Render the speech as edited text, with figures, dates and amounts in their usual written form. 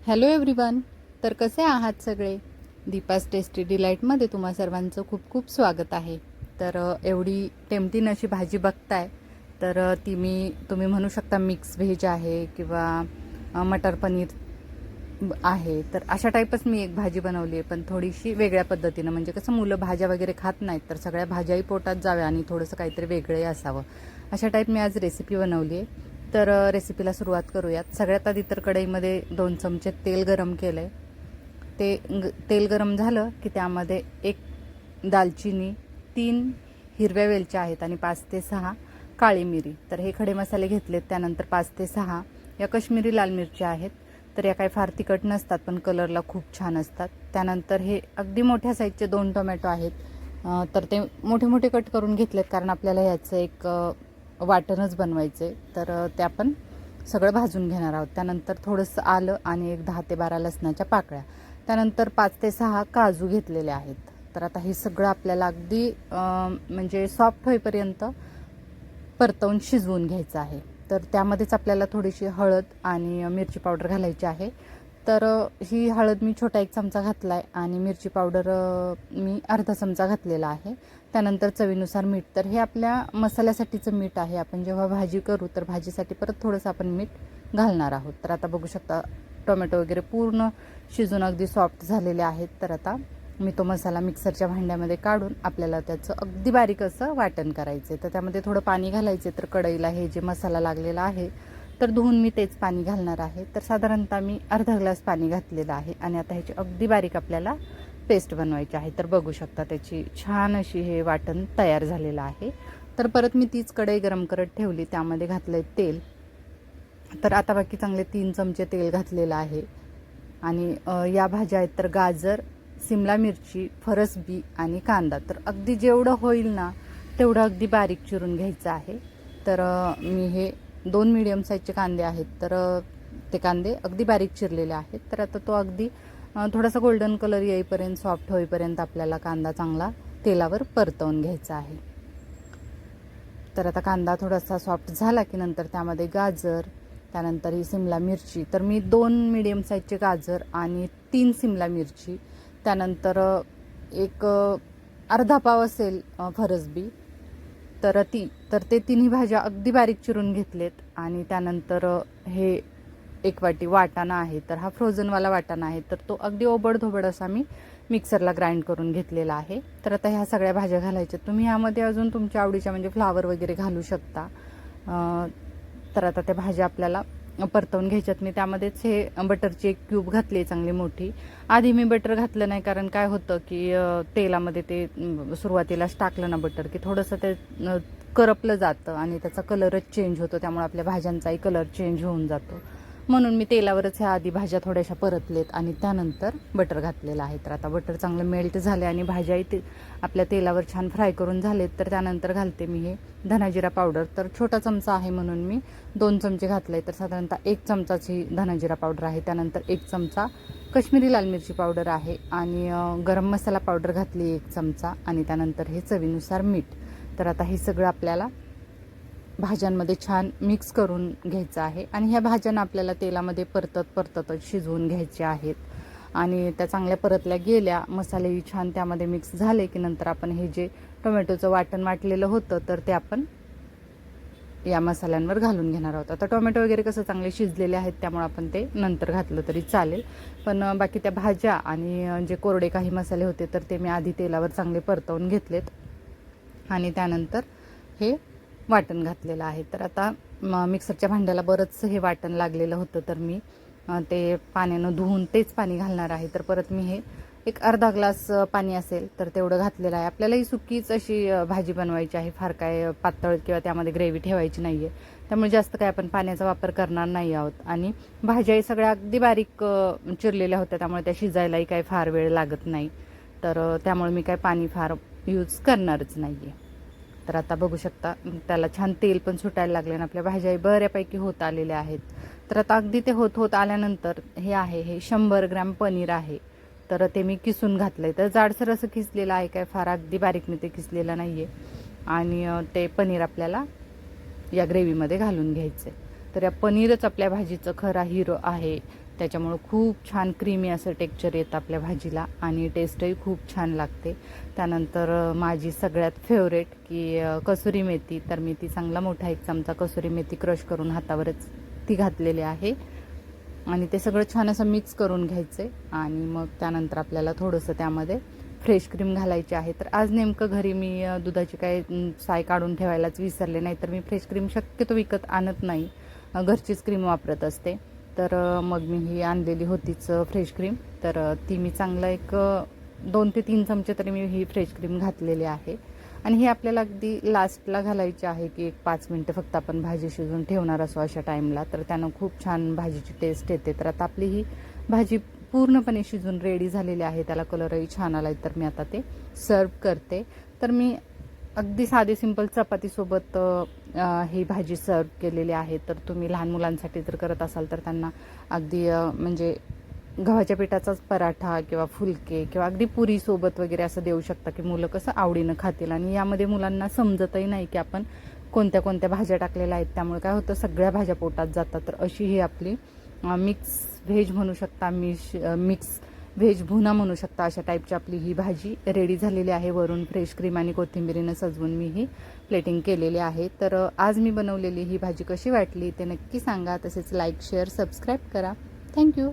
Hello everyone. तर कसे आहात सगळे? दीपास टेस्टी डिलाईटमध्ये तुम्हा सर्वांचं खूप खूप स्वागत आहे. तर एवढी टेम्पटिंग अशी भाजी बघताय तर तुम्ही म्हणू शकता मिक्स व्हेज आहे किंवा मटर पनीर आहे. तर अशा टाईपच मी एक भाजी बनवली आहे, पण थोडीशी वेगळ्या पद्धतीनं. म्हणजे कसं मुलं भाज्या वगैरे खात नाहीत, तर सगळ्या भाज्याही पोटात जाव्या आणि थोडंसं काहीतरी वेगळंही असावं, अशा टाईप मी आज रेसिपी बनवली आहे. तर रेसिपीला सुरुवात करूयात. सगळ्यात आधी तर कढईमध्ये 2 चमचे तेल गरम केलं आहे. तेल गरम झालं की त्यामध्ये 1 दालचिनी, 3 हिरव्या वेलच्या आहेत आणि 5 ते 6 काळी मिरी. तर हे खडे मसाले घेतलेत. त्यानंतर 5 ते 6 या कश्मीरी लाल मिरच्या आहेत. तर या काही फार तिखट नसतात, पण कलरला खूप छान असतात. त्यानंतर हे अगदी मोठ्या साईजचे 2 टोमॅटो आहेत. तर ते मोठे मोठे कट करून घेतलेत, कारण आपल्याला ह्याचं एक वाटणच बनवायचे. तर ते आपण सगळं भाजून घेणार आहोत. त्यानंतर थोडंसं आलं आणि एक 10 ते 12 लसणाच्या पाकळ्या. त्यानंतर 5 ते 6 काजू घेतलेले आहेत. तर आता हे सगळं आपल्याला अगदी म्हणजे सॉफ्ट होईपर्यंत परतवून शिजवून घ्यायचं आहे. तर त्यामध्येच आपल्याला थोडीशी हळद आणि मिरची पावडर घालायची आहे. तर ही हळद मी छोटा 1 चमचा घातला आहे आणि मिरची पावडर मी अर्धा चमचा घातलेला आहे. त्यानंतर चवीनुसार मीठ. तर हे आपल्या मसाल्यासाठीचं मीठ आहे. आपण जेव्हा भाजी करू तर भाजीसाठी परत थोडंसं आपण मीठ घालणार आहोत. तर आता बघू शकता टोमॅटो वगैरे पूर्ण शिजून अगदी सॉफ्ट झालेले आहेत. तर आता मी तो मसाला मिक्सरच्या भांड्यामध्ये काढून आपल्याला त्याचं अगदी बारीक असं वाटण करायचं आहे. तर त्यामध्ये थोडं पाणी घालायचे. तर कढईला हे जे मसाला लागलेला आहे तर धुवून मी तेच पाणी घालणार आहे. तर साधारणतः मी अर्धा ग्लास पाणी घातलेलं आहे आणि आता ह्याची अगदी बारीक आपल्याला पेस्ट बनवायची आहे. तर बघू शकता त्याची छान अशी हे वाटण तयार झालेलं आहे. तर परत मी तीच कढई गरम करत ठेवली. त्यामध्ये घातलंय तेल. तर आता बाकी चांगले 3 चमचे तेल घातलेलं आहे आणि या भाज्या आहेत तर गाजर, सिमला मिरची, फरसबी आणि कांदा. तर अगदी जेवढं होईल ना तेवढं अगदी बारीक चिरून घ्यायचं आहे. तर मी हे 2 मीडियम साईजचे कांदे आहेत. तर ते कांदे अगदी बारीक चिरलेले आहेत. तर आता तो अगदी थोडासा गोल्डन कलर येईपर्यंत, सॉफ्ट होईपर्यंत आपल्याला कांदा चांगला तेलावर परतवून घ्यायचा आहे. तर आता कांदा थोडासा सॉफ्ट झाला की नंतर त्यामध्ये गाजर, त्यानंतर ही सिमला मिरची. तर मी 2 मीडियम साईजचे गाजर आणि 3 सिमला मिरची, त्यानंतर एक अर्धा पाव असेल फरसबी. तर ते तिन्ही भाज्या अगदी बारीक चिरून घेतलेत. आणि त्यानंतर हे 1 वाटी वाटाणा आहे. तर हा फ्रोझनवाला वाटाणा आहे. तर तो अगदी ओबडधोबड असा मी मिक्सरला ग्राइंड करून घेतलेला आहे. तर आता ह्या सगळ्या भाज्या घालायच्या. तुम्ही ह्यामध्ये अजून तुमच्या आवडीच्या म्हणजे फ्लावर वगैरे घालू शकता. तर आता त्या भाज्या आपल्याला परतवून घ्यायच्यात. मी त्यामध्येच हे बटरची 1 क्यूब घातली चांगली मोठी. आधी मी बटर घातलं नाही, कारण काय होतं की तेलामध्ये ते सुरुवातीलाच टाकलं ना बटर की थोडंसं ते करपलं जातं आणि त्याचा कलरच चेंज होतो. त्यामुळे आपल्या भाज्यांचाही कलर चेंज होऊन जातो. म्हणून मी तेलावरच ह्या आधी भाज्या थोड्याशा परतलेत आणि त्यानंतर बटर घातलेलं आहे. तर आता बटर चांगलं मेल्ट झाले आणि भाज्याही आपल्या तेलावर छान फ्राय करून झालेत. तर त्यानंतर घालते मी हे धनाजिरा पावडर. तर छोटा चमचा आहे म्हणून मी 2 चमचे घातले. तर साधारणतः 1 चमचाच ही धनाजिरा पावडर आहे. त्यानंतर 1 चमचा कश्मीरी लाल मिरची पावडर आहे आणि गरम मसाला पावडर घातली 1 चमचा आणि त्यानंतर हे चवीनुसार मीठ. तर आता हे सगळं आपल्याला भाज्यांमध्ये छान मिक्स करून घ्यायचं आहे आणि ह्या भाज्यांना आपल्याला तेलामध्ये परतत शिजवून घ्यायच्या आहेत. आणि त्या चांगल्या परतल्या गेल्या, मसालेही छान त्यामध्ये मिक्स झाले की नंतर आपण हे जे टोमॅटोचं वाटण वाटलेलं होतं तर ते आपण या मसाल्यांवर घालून घेणार आहोत. आता टोमॅटो वगैरे कसं चांगले शिजलेले आहेत त्यामुळे आपण ते नंतर घातलं तरी चालेल. पण बाकी त्या भाज्या आणि जे कोरडे काही मसाले होते तर ते मी आधी तेलावर चांगले परतवून घेतलेत आणि त्यानंतर हे वाटण घातलेलं आहे. तर आता मिक्सरच्या भांड्याला बरंचसं हे वाटण लागलेलं होतं. तर मी ते पाण्यानं धुवून तेच पाणी घालणार आहे. तर परत मी हे एक अर्धा ग्लास पाणी असेल तर तेवढं घातलेलं आहे. आपल्याला ही सुकीच अशी भाजी बनवायची आहे, फार काय पातळ किंवा त्यामध्ये ग्रेव्ही ठेवायची नाही आहे. त्यामुळे जास्त काय आपण पाण्याचा वापर करणार नाही आहोत. आणि भाज्याही सगळ्या अगदी बारीक चिरलेल्या होत्या, त्यामुळे त्या शिजायलाही काही फार वेळ लागत नाही. तर त्यामुळे मी काय पाणी फार यूज करणारच नाही आहे. तर आता बघू शकता त्याला छान तेल पण सुटायला लागले आणि आपल्या भाज्याही बऱ्यापैकी होत आलेल्या आहेत. तर आता अगदी ते होत आल्यानंतर हे 100 ग्रॅम पनीर आहे. तर ते मी किसून घातलं आहे. तर जाडसर असं किसलेलं आहे, काय फार अगदी बारीक मी ते किसलेलं नाही आहे. आणि ते पनीर आपल्याला या ग्रेव्हीमध्ये घालून घ्यायचं आहे. तर या पनीरच आपल्या भाजीचं खरा हिरो आहे. त्याच्यामुळं खूप छान क्रीमी असं टेक्स्चर येतं आपल्या भाजीला आणि टेस्टही खूप छान लागते. त्यानंतर माझी सगळ्यात फेवरेट की कसुरी मेथी, तर मी ती चांगला मोठा 1 चमचा कसुरी मेथी क्रश करून हातावरच ती घातलेली आहे आणि ते सगळं छान असं मिक्स करून घ्यायचे. आणि मग त्यानंतर आपल्याला थोडंसं त्यामध्ये फ्रेश क्रीम घालायची आहे. तर आज नेमकं घरी मी दुधाची काय साय काढून ठेवायलाच विसरले, नाही तर मी फ्रेश क्रीम शक्यतो विकत आणत नाही, घरचीच क्रीम वापरत असते. तर मग मी ही आणलेली होतीच फ्रेश क्रीम, तर ती मी चांगलं एक 2 ते 3 चमचे तरी मी ही फ्रेश क्रीम घातलेली आहे. आणि ही आपल्याला अगदी लास्टला घालायची आहे की 1-5 मिनटं फक्त आपण भाजी शिजवून ठेवणार असो अशा टाईमला, तर त्यानं खूप छान भाजीची टेस्ट येते. तर आता आपली ही भाजी पूर्णपणे शिजून रेडी झालेली आहे, त्याला कलरही छान आला आहे. तर मी आता ते सर्व करते. तर मी अगदी साधी सिंपल चपातीसोबत ही भाजी सर्व केलेली आहे. तर तुम्ही लहान मुलांसाठी जर करत असाल तर त्यांना अगदी म्हणजे गव्हाच्या पिठाचाच पराठा किंवा फुलके किंवा अगदी पुरीसोबत वगैरे असं देऊ शकता की मुलं कसं आवडीनं खातील. आणि यामध्ये मुलांना समजतही नाही की आपण कोणत्या कोणत्या भाज्या टाकलेल्या आहेत, त्यामुळे काय होतं सगळ्या भाज्या पोटात जातात. तर अशी ही आपली मिक्स व्हेज म्हणू शकता, मिक्स व्हेज भुना म्हणू शकता, अशा टाईपची आपली ही भाजी रेडी झालेली आहे. वरून फ्रेश क्रीम आणि कोथिंबीरीनं सजवून मी ही प्लेटिंग केलेली आहे. तर आज मी बनवलेली ही भाजी कशी वाटली ते नक्की सांगा. तसेच लाईक, शेअर, सबस्क्राईब करा. थँक्यू.